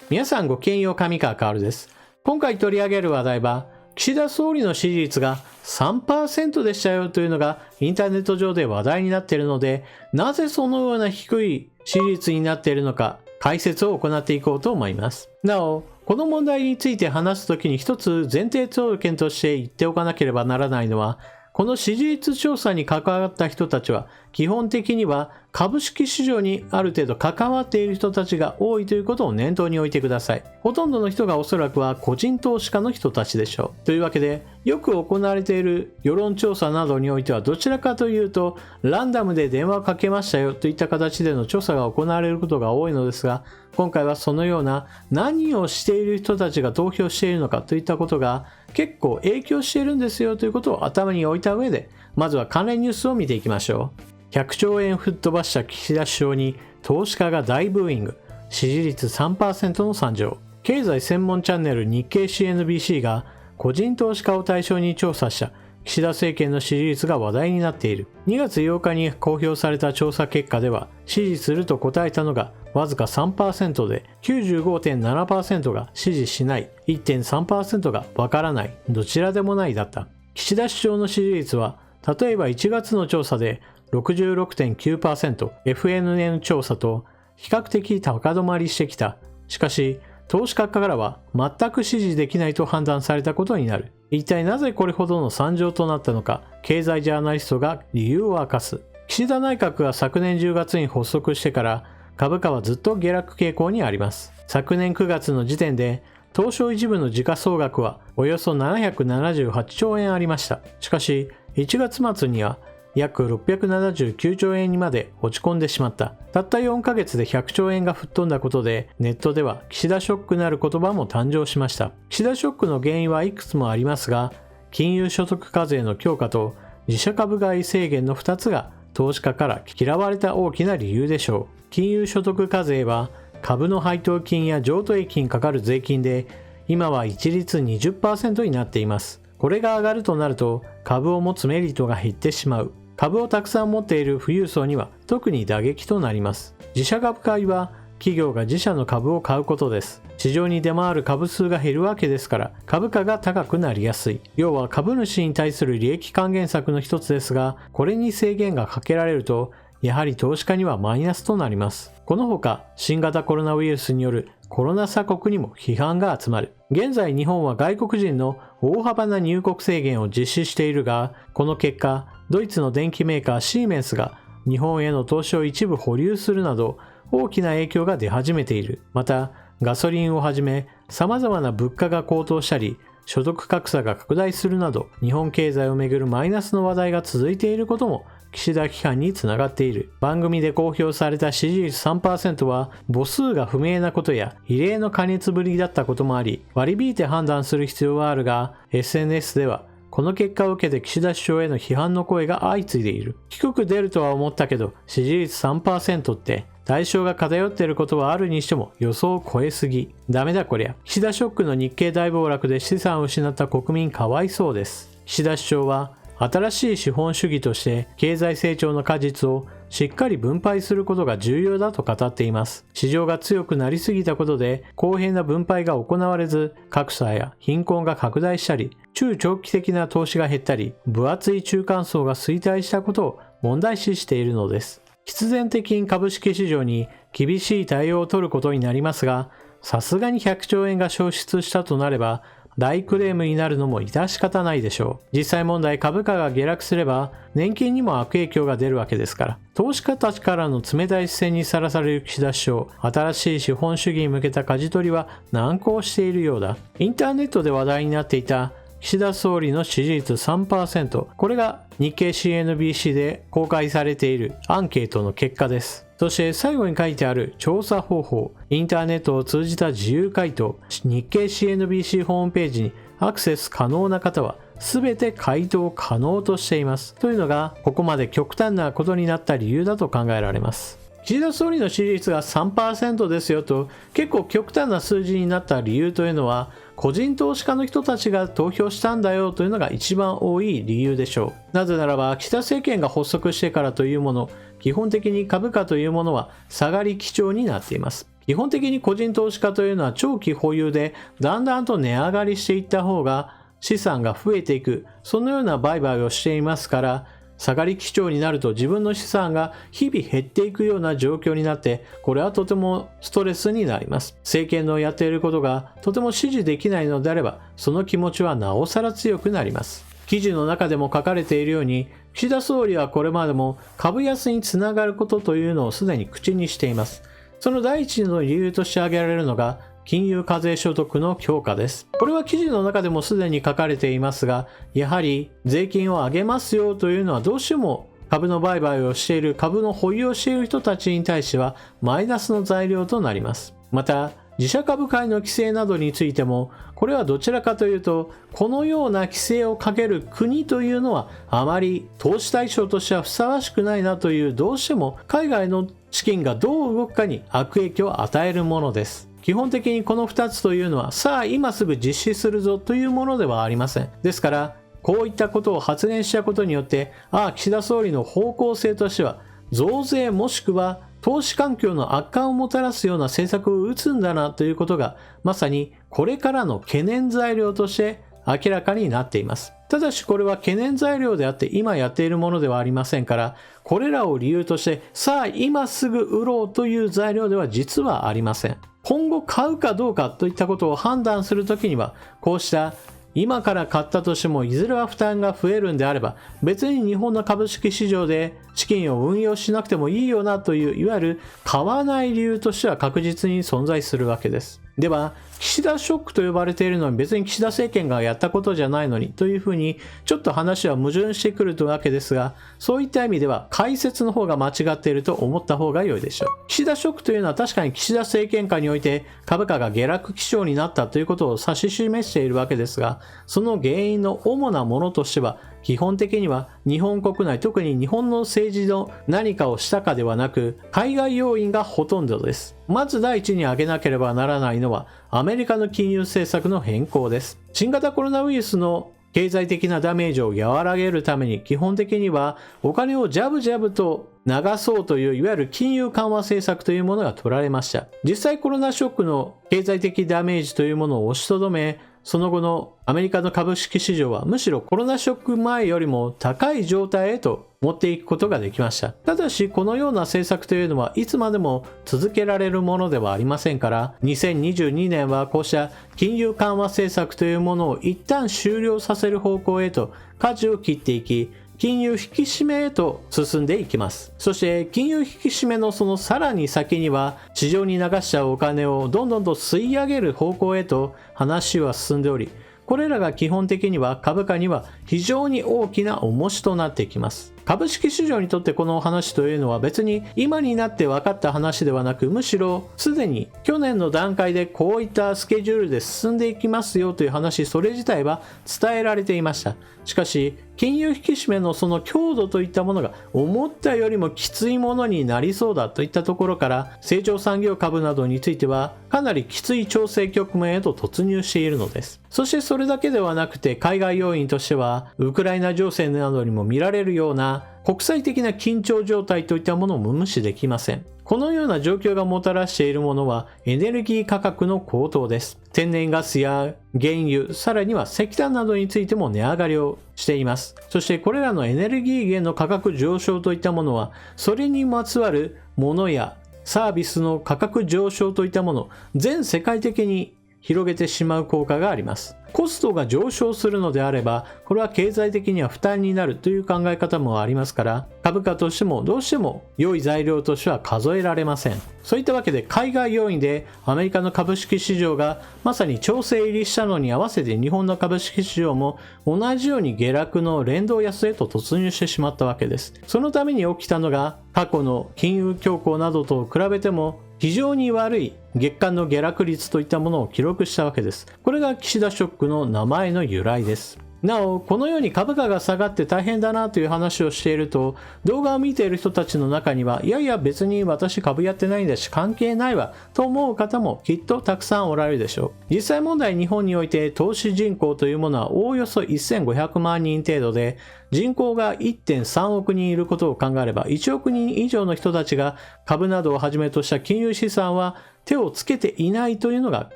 皆さんごきげんよう、上川薫です。今回取り上げる話題は、岸田総理の支持率が 3% でしたよというのがインターネット上で話題になっているので、なぜそのような低い支持率になっているのか、解説を行っていこうと思います。なお、この問題について話すときに一つ前提条件として言っておかなければならないのは、この支持率調査に関わった人たちは基本的には株式市場にある程度関わっている人たちが多いということを念頭に置いてください。ほとんどの人がおそらくは個人投資家の人たちでしょう。というわけで、よく行われている世論調査などにおいてはどちらかというとランダムで電話をかけましたよといった形での調査が行われることが多いのですが、今回はそのような何をしている人たちが投票しているのかといったことが結構影響しているんですよということを頭に置いた上で、まずは関連ニュースを見ていきましょう。100兆円吹っ飛ばした岸田首相に投資家が大ブーイング、支持率 3% の惨状。経済専門チャンネル日経 CNBC が個人投資家を対象に調査した岸田政権の支持率が話題になっている。2月8日に公表された調査結果では、支持すると答えたのがわずか 3% で、95.7% が支持しない、1.3% がわからない、どちらでもないだった。岸田首相の支持率は、例えば1月の調査で 66.9%、FNN 調査と比較的高止まりしてきた。しかし、投資家からは全く支持できないと判断されたことになる。一体なぜこれほどの惨状となったのか、経済ジャーナリストが理由を明かす。岸田内閣が昨年10月に発足してから株価はずっと下落傾向にあります。昨年9月の時点で東証一部の時価総額はおよそ778兆円ありました。しかし1月末には約679兆円にまで落ち込んでしまった。たった4ヶ月で100兆円が吹っ飛んだことで、ネットでは岸田ショックなる言葉も誕生しました。岸田ショックの原因はいくつもありますが、金融所得課税の強化と自社株買い制限の2つが投資家から嫌われた大きな理由でしょう。金融所得課税は株の配当金や譲渡益にかかる税金で、今は一律 20% になっています。これが上がるとなると株を持つメリットが減ってしまう。株をたくさん持っている富裕層には特に打撃となります。自社株買いは企業が自社の株を買うことです。市場に出回る株数が減るわけですから株価が高くなりやすい。要は株主に対する利益還元策の一つですが、これに制限がかけられるとやはり投資家にはマイナスとなります。このほか新型コロナウイルスによるコロナ鎖国にも批判が集まる。現在日本は外国人の大幅な入国制限を実施しているが、この結果ドイツの電機メーカーシーメンスが日本への投資を一部保留するなど大きな影響が出始めている。またガソリンをはじめ様々な物価が高騰したり所得格差が拡大するなど日本経済をめぐるマイナスの話題が続いていることも岸田批判につながっている。番組で公表された支持率 3% は母数が不明なことや異例の過熱ぶりだったこともあり、割り引いて判断する必要はあるが、 SNS ではこの結果を受けて岸田首相への批判の声が相次いでいる。低く出るとは思ったけど支持率 3% って対象が偏っていることはあるにしても予想を超えすぎ。ダメだこりゃ。岸田ショックの日経大暴落で資産を失った国民かわいそうです。岸田首相は新しい資本主義として経済成長の果実をしっかり分配することが重要だと語っています。市場が強くなりすぎたことで公平な分配が行われず、格差や貧困が拡大したり、中長期的な投資が減ったり、分厚い中間層が衰退したことを問題視しているのです。必然的に株式市場に厳しい対応を取ることになりますが、さすがに100兆円が消失したとなれば大クレームになるのも致し方ないでしょう。実際問題、株価が下落すれば年金にも悪影響が出るわけですから。投資家たちからの冷たい視線にさらされる岸田首相、新しい資本主義に向けた舵取りは難航しているようだ。インターネットで話題になっていた岸田総理の支持率 3%、これが日経 CNBC で公開されているアンケートの結果です。そして最後に書いてある調査方法、インターネットを通じた自由回答、日経 CNBC ホームページにアクセス可能な方は全て回答可能としています。というのがここまで極端なことになった理由だと考えられます。岸田総理の支持率が 3% ですよと結構極端な数字になった理由というのは、個人投資家の人たちが投票したんだよというのが一番多い理由でしょう。なぜならば岸田政権が発足してからというもの、基本的に株価というものは下がり基調になっています。基本的に個人投資家というのは長期保有でだんだんと値上がりしていった方が資産が増えていく、そのような売買をしていますから、下がり基調になると自分の資産が日々減っていくような状況になって、これはとてもストレスになります。政権のやっていることがとても支持できないのであれば、その気持ちはなおさら強くなります。記事の中でも書かれているように、岸田総理はこれまでも株安につながることというのをすでに口にしています。その第一の理由として挙げられるのが、金融課税所得の強化です。これは記事の中でもすでに書かれていますが、やはり税金を上げますよというのはどうしても株の売買をしている、株の保有をしている人たちに対してはマイナスの材料となります。また、自社株買いの規制などについても、これはどちらかというと、このような規制をかける国というのはあまり投資対象としてはふさわしくないなという、どうしても海外の資金がどう動くかに悪影響を与えるものです。基本的にこの2つというのは、さあ今すぐ実施するぞというものではありません。ですから、こういったことを発言したことによって、岸田総理の方向性としては、増税もしくは投資環境の悪化をもたらすような政策を打つんだなということが、まさにこれからの懸念材料として明らかになっています。ただしこれは懸念材料であって今やっているものではありませんから、これらを理由としてさあ今すぐ売ろうという材料では実はありません。今後買うかどうかといったことを判断するときには、こうした今から買ったとしてもいずれは負担が増えるんであれば、別に日本の株式市場で資金を運用しなくてもいいよなという、いわゆる買わない理由としては確実に存在するわけです。では、岸田ショックと呼ばれているのは別に岸田政権がやったことじゃないのにというふうにちょっと話は矛盾してくるわけですが、そういった意味では解説の方が間違っていると思った方が良いでしょう。岸田ショックというのは確かに岸田政権下において株価が下落基調になったということを指し示しているわけですが、その原因の主なものとしては基本的には日本国内、特に日本の政治の何かをしたかではなく、海外要因がほとんどです。まず第一に挙げなければならないのはアメリカの金融政策の変更です。新型コロナウイルスの経済的なダメージを和らげるために基本的にはお金をジャブジャブと流そうといういわゆる金融緩和政策というものが取られました。実際コロナショックの経済的ダメージというものを押しとどめ、その後のアメリカの株式市場はむしろコロナショック前よりも高い状態へと持っていくことができました。ただしこのような政策というのはいつまでも続けられるものではありませんから、2022年はこうした金融緩和政策というものを一旦終了させる方向へと舵を切っていき、金融引き締めへと進んでいきます。そして金融引き締めのそのさらに先には市場に流しちゃうお金をどんどんと吸い上げる方向へと話は進んでおり、これらが基本的には株価には非常に大きな重しとなっていきます。株式市場にとってこの話というのは別に今になって分かった話ではなく、むしろすでに去年の段階でこういったスケジュールで進んでいきますよという話、それ自体は伝えられていました。しかし金融引き締めのその強度といったものが思ったよりもきついものになりそうだといったところから、成長産業株などについてはかなりきつい調整局面へと突入しているのです。そしてそれだけではなくて、海外要因としてはウクライナ情勢などにも見られるような国際的な緊張状態といったものも無視できません。このような状況がもたらしているものはエネルギー価格の高騰です。天然ガスや原油、さらには石炭などについても値上がりをしています。そしてこれらのエネルギー源の価格上昇といったものは、それにまつわるものやサービスの価格上昇といったもの、全世界的に広げてしまう効果があります。コストが上昇するのであれば、これは経済的には負担になるという考え方もありますから、株価としてもどうしても良い材料としては数えられません。そういったわけで海外要因でアメリカの株式市場がまさに調整入りしたのに合わせて日本の株式市場も同じように下落の連動安へと突入してしまったわけです。そのために起きたのが過去の金融恐慌などと比べても非常に悪い月間の下落率といったものを記録したわけです。これが岸田ショックの名前の由来です。なお、このように株価が下がって大変だなという話をしていると、動画を見ている人たちの中には、いやいや別に私株やってないんだし関係ないわと思う方もきっとたくさんおられるでしょう。実際問題、日本において投資人口というものはおおよそ1500万人程度で、人口が 1.3 億人いることを考えれば、1億人以上の人たちが株などをはじめとした金融資産は手をつけていないというのが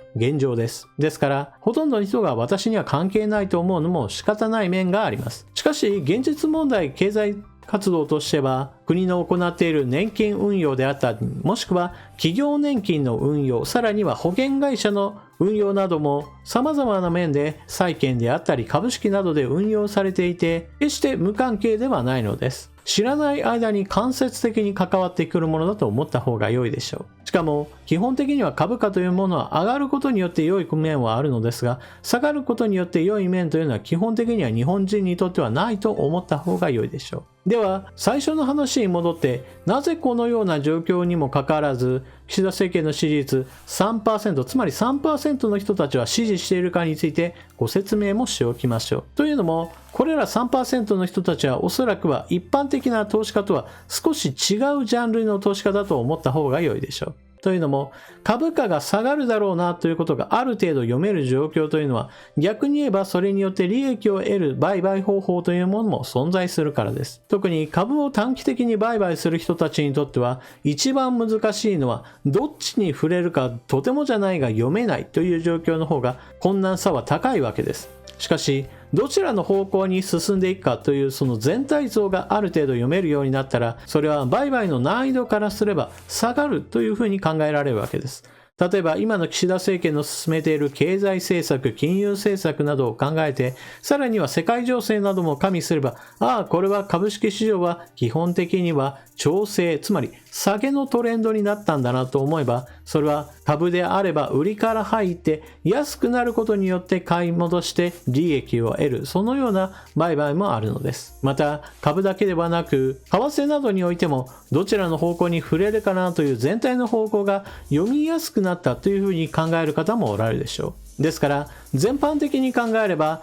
現状です。ですから、ほとんどの人が私には関係ないと思うのも仕方ない面があります。しかし、現実問題、経済活動としては、国の行っている年金運用であったり、もしくは企業年金の運用、さらには保険会社の運用なども様々な面で債券であったり株式などで運用されていて、決して無関係ではないのです。知らない間に間接的に関わってくるものだと思った方が良いでしょう。しかも基本的には株価というものは上がることによって良い面はあるのですが、下がることによって良い面というのは基本的には日本人にとってはないと思った方が良いでしょう。では最初の話に戻って、なぜこのような状況にもかかわらず岸田政権の支持率 3%、 つまり 3% の人たちは支持しているかについてご説明もしておきましょう。というのも、これら 3% の人たちはおそらくは一般的な投資家とは少し違うジャンルの投資家だと思った方が良いでしょう。というのも、株価が下がるだろうなということがある程度読める状況というのは、逆に言えばそれによって利益を得る売買方法というものも存在するからです。特に株を短期的に売買する人たちにとっては、一番難しいのはどっちに触れるかとてもじゃないが読めないという状況の方が困難さは高いわけです。しかし、どちらの方向に進んでいくかというその全体像がある程度読めるようになったら、それは売買の難易度からすれば下がるというふうに考えられるわけです。例えば今の岸田政権の進めている経済政策、金融政策などを考えて、さらには世界情勢なども加味すれば、これは株式市場は基本的には調整、つまり下げのトレンドになったんだなと思えば、それは株であれば売りから入って安くなることによって買い戻して利益を得る、そのような売買もあるのです。また株だけではなく為替などにおいても、どちらの方向に触れるかなという全体の方向が読みやすくなったというふうに考える方もおられるでしょう。ですから全般的に考えれば、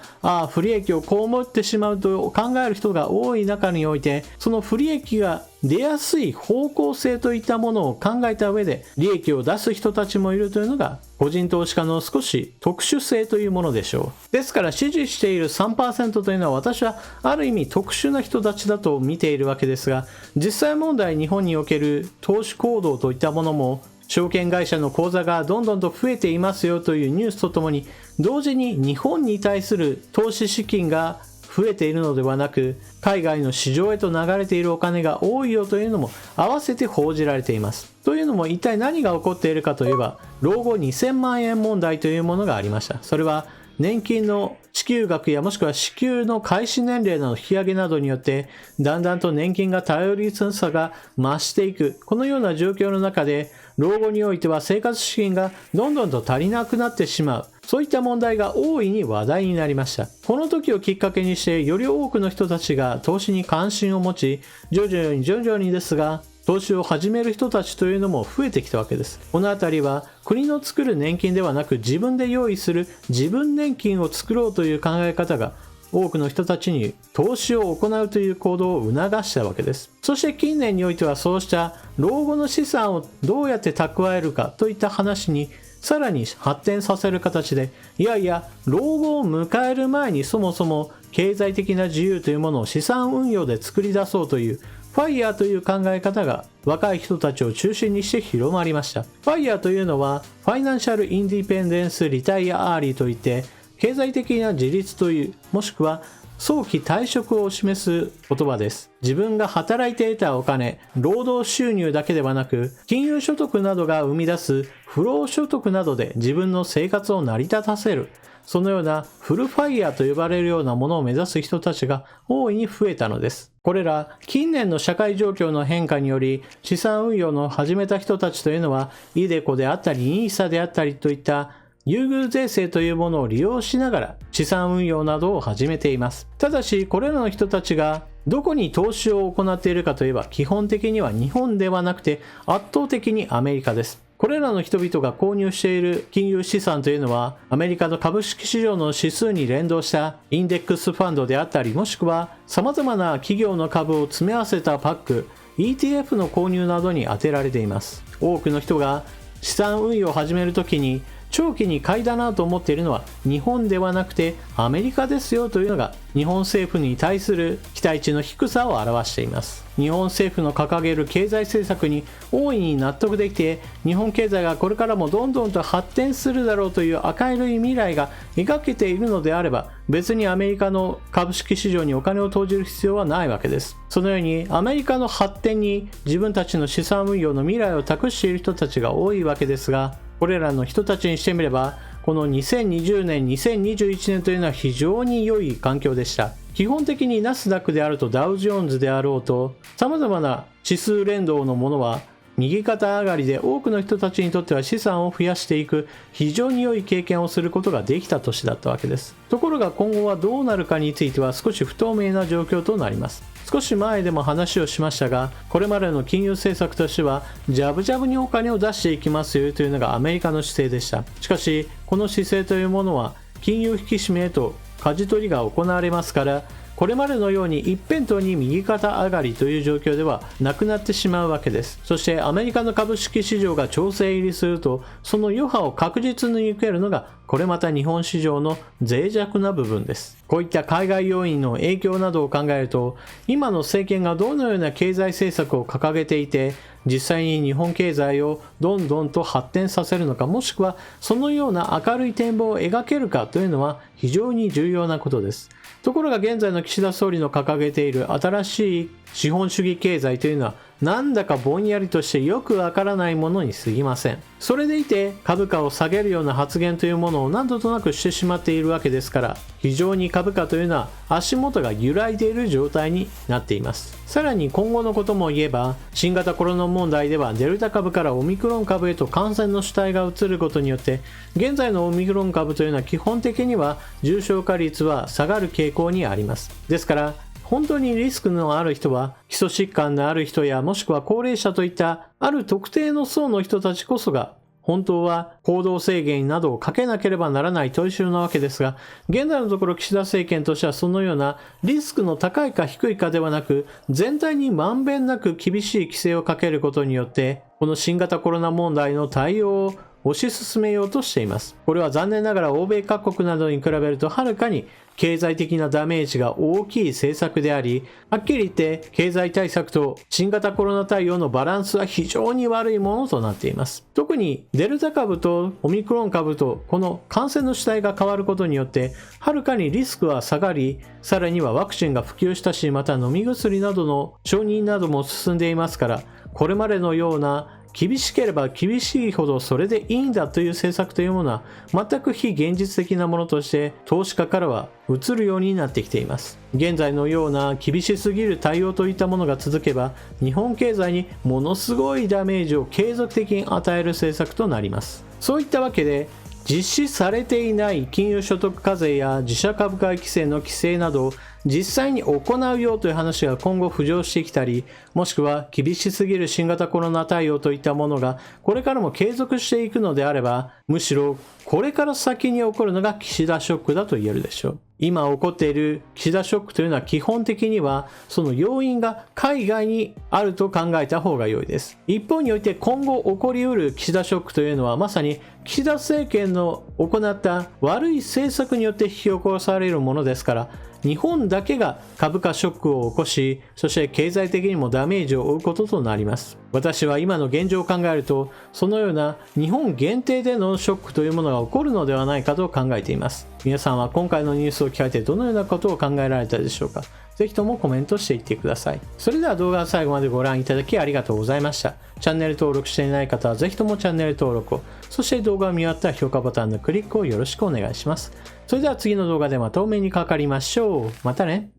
不利益を被ってしまうと考える人が多い中において、その不利益が出やすい方向性といったものを考えた上で利益を出す人たちもいるというのが個人投資家の少し特殊性というものでしょう。ですから支持している 3% というのは、私はある意味特殊な人たちだと見ているわけですが、実際問題日本における投資行動といったものも、証券会社の口座がどんどんと増えていますよというニュースとともに、同時に日本に対する投資資金が増えているのではなく、海外の市場へと流れているお金が多いよというのも合わせて報じられています。というのも一体何が起こっているかといえば、老後2000万円問題というものがありました。それは年金の支給額やもしくは支給の開始年齢の引き上げなどによってだんだんと年金が頼りやすさが増していく、このような状況の中で老後においては生活資金がどんどんと足りなくなってしまう、そういった問題が大いに話題になりました。この時をきっかけにしてより多くの人たちが投資に関心を持ち、徐々にですが投資を始める人たちというのも増えてきたわけです。このあたりは国の作る年金ではなく、自分で用意する自分年金を作ろうという考え方が多くの人たちに投資を行うという行動を促したわけです。そして近年においては、そうした老後の資産をどうやって蓄えるかといった話にさらに発展させる形で、老後を迎える前にそもそも経済的な自由というものを資産運用で作り出そうというFIRE という考え方が若い人たちを中心にして広まりました。FIRE というのはファイナンシャルインディペンデンスリタイアアーリーといって、経済的な自立という、もしくは早期退職を示す言葉です。自分が働いて得たお金、労働収入だけではなく、金融所得などが生み出す不労所得などで自分の生活を成り立たせる、そのようなフルファイヤーと呼ばれるようなものを目指す人たちが大いに増えたのです。これら近年の社会状況の変化により、資産運用の始めた人たちというのは、iDeCoであったり NISA であったりといった優遇税制というものを利用しながら資産運用などを始めています。ただし、これらの人たちがどこに投資を行っているかといえば、基本的には日本ではなくて圧倒的にアメリカです。これらの人々が購入している金融資産というのは、アメリカの株式市場の指数に連動したインデックスファンドであったり、もしくは様々な企業の株を詰め合わせたパック、ETF の購入などに充てられています。多くの人が資産運用を始めるときに、長期に買いだなと思っているのは日本ではなくてアメリカですよというのが日本政府に対する期待値の低さを表しています。日本政府の掲げる経済政策に大いに納得できて、日本経済がこれからもどんどんと発展するだろうという明るい未来が描けているのであれば、別にアメリカの株式市場にお金を投じる必要はないわけです。そのようにアメリカの発展に自分たちの資産運用の未来を託している人たちが多いわけですが、これらの人たちにしてみれば、この2020年、2021年というのは非常に良い環境でした。基本的にナスダックであるとダウジョーンズであろうと、様々な指数連動のものは右肩上がりで多くの人たちにとっては資産を増やしていく非常に良い経験をすることができた年だったわけです。ところが今後はどうなるかについては少し不透明な状況となります。少し前でも話をしましたが、これまでの金融政策としてはジャブジャブにお金を出していきますよというのがアメリカの姿勢でした。しかしこの姿勢というものは金融引き締めへと舵取りが行われますから、これまでのように一辺倒に右肩上がりという状況ではなくなってしまうわけです。そしてアメリカの株式市場が調整入りすると、その余波を確実に受けるのがこれまた日本市場の脆弱な部分です。こういった海外要因の影響などを考えると、今の政権がどのような経済政策を掲げていて、実際に日本経済をどんどんと発展させるのか、もしくはそのような明るい展望を描けるかというのは非常に重要なことです。ところが現在の岸田総理の掲げている新しい資本主義経済というのはなんだかぼんやりとしてよくわからないものに過ぎません。それでいて株価を下げるような発言というものを何度となくしてしまっているわけですから、非常に株価というのは足元が揺らいでいる状態になっています。さらに今後のことも言えば、新型コロナ問題ではデルタ株からオミクロン株へと感染の主体が移ることによって、現在のオミクロン株というのは基本的には重症化率は下がる傾向にあります。ですから本当にリスクのある人は、基礎疾患のある人やもしくは高齢者といったある特定の層の人たちこそが、本当は行動制限などをかけなければならない対象なわけですが、現在のところ岸田政権としてはそのようなリスクの高いか低いかではなく、全体にまんべんなく厳しい規制をかけることによって、この新型コロナ問題の対応を推し進めようとしています。これは残念ながら欧米各国などに比べるとはるかに経済的なダメージが大きい政策であり、はっきり言って経済対策と新型コロナ対応のバランスは非常に悪いものとなっています。特にデルタ株とオミクロン株とこの感染の主体が変わることによってはるかにリスクは下がり、さらにはワクチンが普及したし、また飲み薬などの承認なども進んでいますから、これまでのような厳しければ厳しいほどそれでいいんだという政策というものは全く非現実的なものとして投資家からは移るようになってきています。現在のような厳しすぎる対応といったものが続けば、日本経済にものすごいダメージを継続的に与える政策となります。そういったわけで、実施されていない金融所得課税や自社株買い規制の規制などを実際に行うようという話が今後浮上してきたり、もしくは厳しすぎる新型コロナ対応といったものがこれからも継続していくのであれば、むしろこれから先に起こるのが岸田ショックだと言えるでしょう。今起こっている岸田ショックというのは基本的にはその要因が海外にあると考えた方が良いです。一方において今後起こりうる岸田ショックというのはまさに岸田政権の行った悪い政策によって引き起こされるものですから、日本だけが株価ショックを起こし、そして経済的にもダメージを負うこととなります。私は今の現状を考えると、そのような日本限定でのショックというものが起こるのではないかと考えています。皆さんは今回のニュースを聞かれてどのようなことを考えられたでしょうか。ぜひともコメントしていってください。それでは動画を最後までご覧いただきありがとうございました。チャンネル登録していない方はぜひともチャンネル登録を、そして動画を見終わったら評価ボタンのクリックをよろしくお願いします。それでは次の動画でまたお目にかかりましょう。またね。